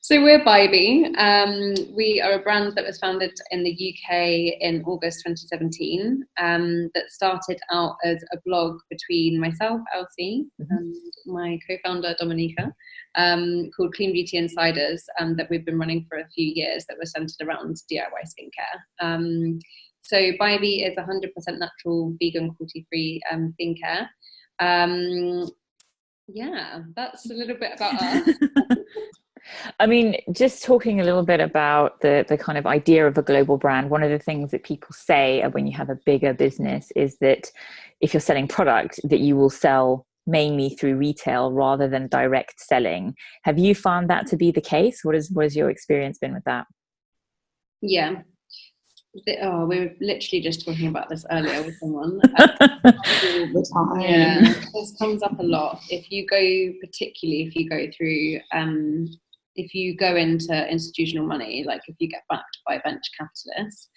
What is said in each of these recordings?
So we're BYBI. We are a brand that was founded in the UK in August 2017, that started out as a blog between myself, Elsie, and my co-founder, Dominika, called Clean Beauty Insiders, that we've been running for a few years, that was centered around DIY skincare. So BYBI is 100% natural, vegan, cruelty-free skincare. Yeah, that's a little bit about us. I mean, just talking a little bit about the kind of idea of a global brand, one of the things that people say when you have a bigger business is that if you're selling product, that you will sell mainly through retail rather than direct selling. Have you found that to be the case? What has your experience been with that? Yeah. We were literally just talking about this earlier with someone. All the time. Yeah, this comes up a lot. If you go into institutional money, like if you get backed by venture capitalists,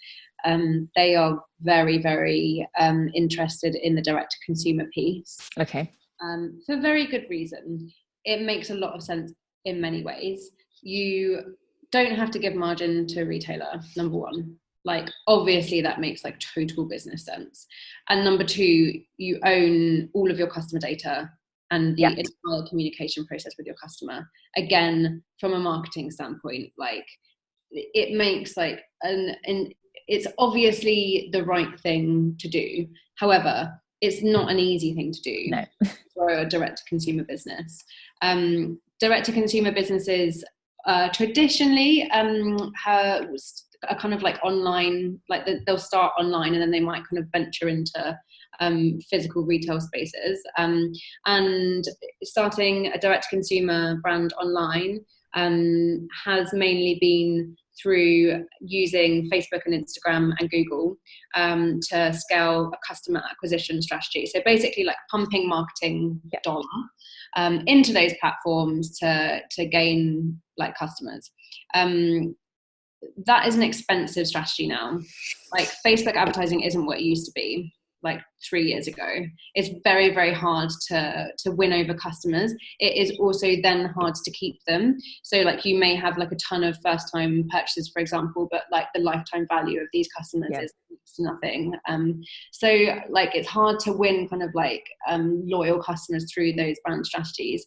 they are very, very interested in the direct to consumer piece. Okay. For very good reason. It makes a lot of sense in many ways. You don't have to give margin to a retailer, number one. Like, obviously that makes like total business sense. And number two, you own all of your customer data and the entire communication process with your customer. Again, from a marketing standpoint, like it makes like it's obviously the right thing to do. However, it's not an easy thing to do. No. For a direct to consumer business. Direct to consumer businesses traditionally are kind of like online, like they'll start online and then they might kind of venture into physical retail spaces. And starting a direct to consumer brand online has mainly been through using Facebook and Instagram and Google to scale a customer acquisition strategy. So basically like pumping marketing dollar into those platforms to gain like customers. That is an expensive strategy now. Like Facebook advertising isn't what it used to be like 3 years ago. It's very, very hard to win over customers. It is also then hard to keep them. So like you may have like a ton of first time purchases, for example, but like the lifetime value of these customers is nothing. So like it's hard to win kind of like loyal customers through those brand strategies.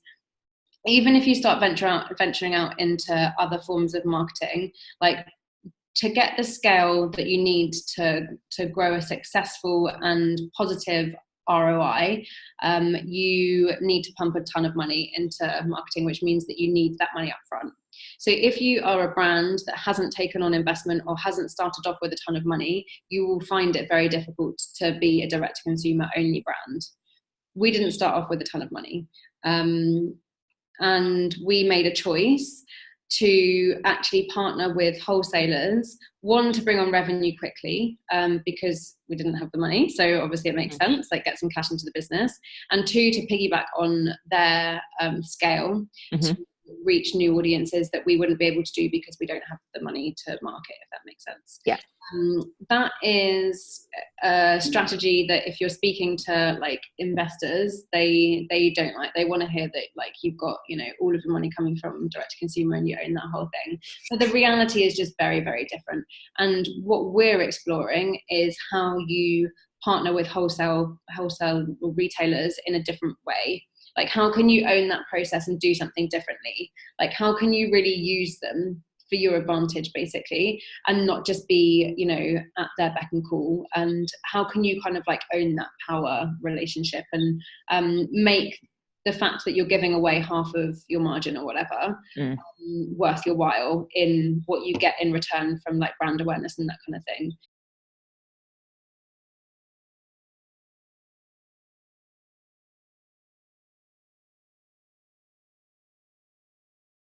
Even if you start venturing out into other forms of marketing, like to get the scale that you need to grow a successful and positive ROI, you need to pump a ton of money into marketing, which means that you need that money up front. So if you are a brand that hasn't taken on investment or hasn't started off with a ton of money, you will find it very difficult to be a direct to consumer only brand. We didn't start off with a ton of money. And we made a choice to actually partner with wholesalers, one, to bring on revenue quickly, because we didn't have the money. So obviously it makes sense, like get some cash into the business. And two, to piggyback on their scale to reach new audiences that we wouldn't be able to do because we don't have the money to market, if that makes sense. Yeah. That is a strategy that if you're speaking to like investors, they don't like. They want to hear that like you've got, you know, all of the money coming from direct to consumer and you own that whole thing. But the reality is just very, very different. And what we're exploring is how you partner with wholesale retailers in a different way. Like, how can you own that process and do something differently? Like, how can you really use them for your advantage, basically, and not just be, you know, at their beck and call? And how can you kind of like own that power relationship and make the fact that you're giving away half of your margin or whatever worth your while in what you get in return from like brand awareness and that kind of thing?